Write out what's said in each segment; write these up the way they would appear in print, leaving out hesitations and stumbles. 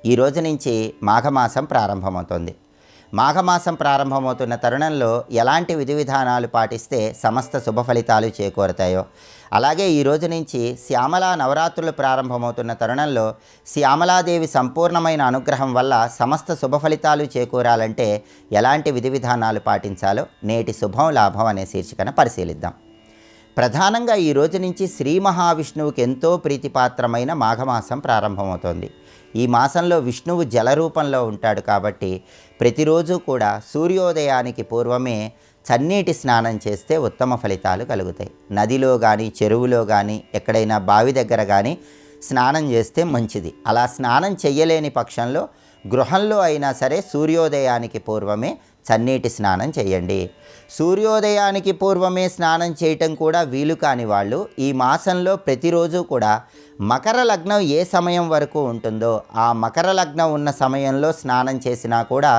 ఈ రోజు నుంచి మాఘమాసం ప్రారంభమవుతుంది. మాఘమాసం ప్రారంభమవుతున్న తరుణంలో ఎలాంటి విధి విధానాలు పాటిస్తే సమస్త శుభ ఫలితాలు చేకూరతాయో, అలాగే ఈ రోజు నుంచి శ్యామలా నవరాత్రులు ప్రారంభమవుతున్న తరుణంలో శ్యామలాదేవి సంపూర్ణమైన అనుగ్రహం వల్ల సమస్త శుభ ఫలితాలు చేకూరాలంటే ఎలాంటి విధి విధానాలు పాటించాలో నేటి శుభం లాభం అనే శీర్షికన పరిశీలిద్దాం. ప్రధానంగా ఈ రోజు నుంచి శ్రీ మహావిష్ణువుకి ఎంతో ప్రీతిపాత్రమైన మాఘమాసం ప్రారంభమవుతోంది. ఈ మాసంలో విష్ణువు జల రూపంలో ఉంటాడు కాబట్టి ప్రతిరోజు కూడా సూర్యోదయానికి పూర్వమే చన్నీటి స్నానం చేస్తే ఉత్తమ ఫలితాలు కలుగుతాయి. నదిలో కానీ చెరువులో కానీ ఎక్కడైనా బావి దగ్గర కానీ స్నానం చేస్తే మంచిది. అలా స్నానం చెయ్యలేని పక్షంలో గృహంలో అయినా సరే సూర్యోదయానికి పూర్వమే చన్నీటి స్నానం చేయండి. సూర్యోదయానికి పూర్వమే స్నానం చేయటం కూడా వీలు కాని వాళ్ళు ఈ మాసంలో ప్రతిరోజు కూడా మకర లగ్నం ఏ సమయం వరకు ఉంటుందో ఆ మకర లగ్నం ఉన్న సమయంలో స్నానం చేసినా కూడా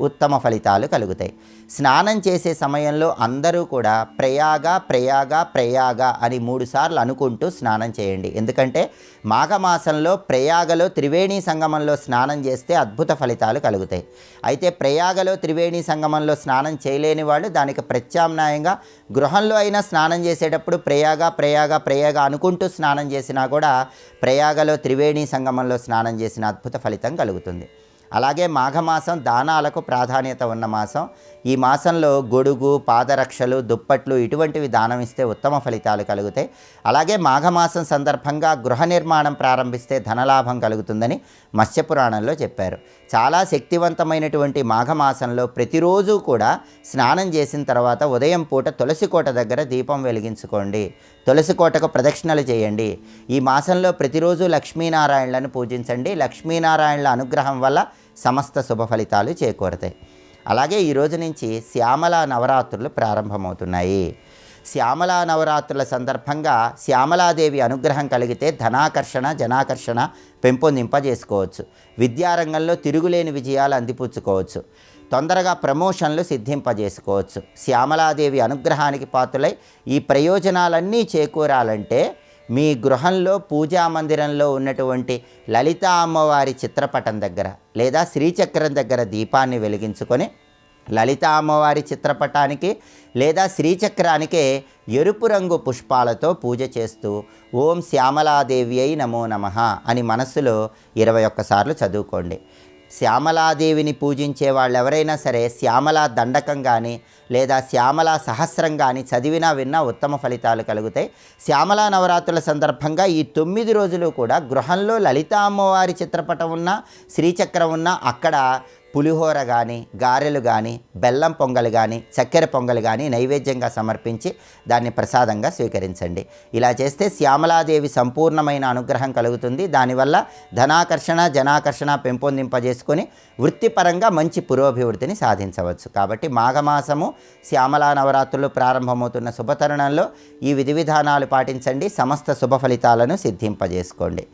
ఉత్తమ ఫలితాలు కలుగుతాయి. స్నానం చేసే సమయంలో అందరూ కూడా ప్రయాగ ప్రయాగ ప్రయాగ అని 3 సార్లు అనుకుంటూ స్నానం చేయండి. ఎందుకంటే మాఘమాసంలో ప్రయాగలో త్రివేణి సంగమంలో స్నానం చేస్తే అద్భుత ఫలితాలు కలుగుతాయి. అయితే ప్రయాగలో త్రివేణి సంగమంలో స్నానం చేయలేని వాళ్ళు దానికి ప్రత్యామ్నాయంగా గృహంలో అయినా స్నానం చేసేటప్పుడు ప్రయాగ ప్రయాగ ప్రయాగ అనుకుంటూ స్నానం చేసినా కూడా ప్రయాగలో త్రివేణి సంగమంలో స్నానం చేసిన అద్భుత ఫలితం కలుగుతుంది. అలాగే మాఘమాసం దానాలకు ప్రాధాన్యత ఉన్న మాసం. ఈ మాసంలో గొడుగు, పాదరక్షలు, దుప్పట్లు ఇటువంటివి దానం ఇస్తే ఉత్తమ ఫలితాలు కలుగుతాయి. అలాగే మాఘమాసం సందర్భంగా గృహ నిర్మాణం ప్రారంభిస్తే ధనలాభం కలుగుతుందని మత్స్యపురాణంలో చెప్పారు. చాలా శక్తివంతమైనటువంటి మాఘమాసంలో ప్రతిరోజు కూడా స్నానం చేసిన తర్వాత ఉదయం పూట తులసి కోట దగ్గర దీపం వెలిగించుకోండి. తులసి కోటకు ప్రదక్షిణలు చేయండి. ఈ మాసంలో ప్రతిరోజు లక్ష్మీనారాయణలను పూజించండి. లక్ష్మీనారాయణల అనుగ్రహం వల్ల సమస్త శుభ ఫలితాలు చేకూరతాయి. అలాగే ఈ రోజు నుంచి శ్యామలా నవరాత్రులు ప్రారంభమవుతున్నాయి. శ్యామలా నవరాత్రుల సందర్భంగా శ్యామలాదేవి అనుగ్రహం కలిగితే ధనాకర్షణ, జనాకర్షణ పెంపొందింపజేసుకోవచ్చు. విద్యారంగంలో తిరుగులేని విజయాలు అందిపుచ్చుకోవచ్చు. తొందరగా ప్రమోషన్లు సిద్ధింపజేసుకోవచ్చు. శ్యామలాదేవి అనుగ్రహానికి పాత్రులై ఈ ప్రయోజనాలన్నీ చేకూరాలంటే మీ గృహంలో పూజా మందిరంలో ఉన్నటువంటి లలితా అమ్మవారి చిత్రపటం దగ్గర లేదా శ్రీచక్రం దగ్గర దీపాన్ని వెలిగించుకొని లలితా అమ్మవారి చిత్రపటానికి లేదా శ్రీచక్రానికే ఎరుపు రంగు పుష్పాలతో పూజ చేస్తూ ఓం శ్యామలాదేవి అయి నమో నమః అని మనస్సులో 21 సార్లు చదువుకోండి. శ్యామలాదేవిని పూజించే వాళ్ళు ఎవరైనా సరే శ్యామలా దండకం కానీ లేదా శ్యామలా సహస్రం కానీ చదివినా విన్నా ఉత్తమ ఫలితాలు కలుగుతాయి. శ్యామలా నవరాత్రుల సందర్భంగా ఈ 9 రోజులు కూడా గృహంలో లలితా అమ్మవారి చిత్రపటం ఉన్నా, శ్రీచక్రం ఉన్నా అక్కడ పులిహోర కానీ, గారెలు కానీ, బెల్లం పొంగల్ కానీ, చక్కెర పొంగల్ కానీ నైవేద్యంగా సమర్పించి దాన్ని ప్రసాదంగా స్వీకరించండి. ఇలా చేస్తే శ్యామలాదేవి సంపూర్ణమైన అనుగ్రహం కలుగుతుంది. దానివల్ల ధనాకర్షణ, జనాకర్షణ పెంపొందింపజేసుకొని వృత్తిపరంగా మంచి పురోభివృద్ధిని సాధించవచ్చు. కాబట్టి మాఘమాసము శ్యామలా నవరాత్రులు ప్రారంభమవుతున్న శుభతరుణంలో ఈ విధి విధానాలు పాటించండి. సమస్త శుభ ఫలితాలను సిద్ధింపజేసుకోండి.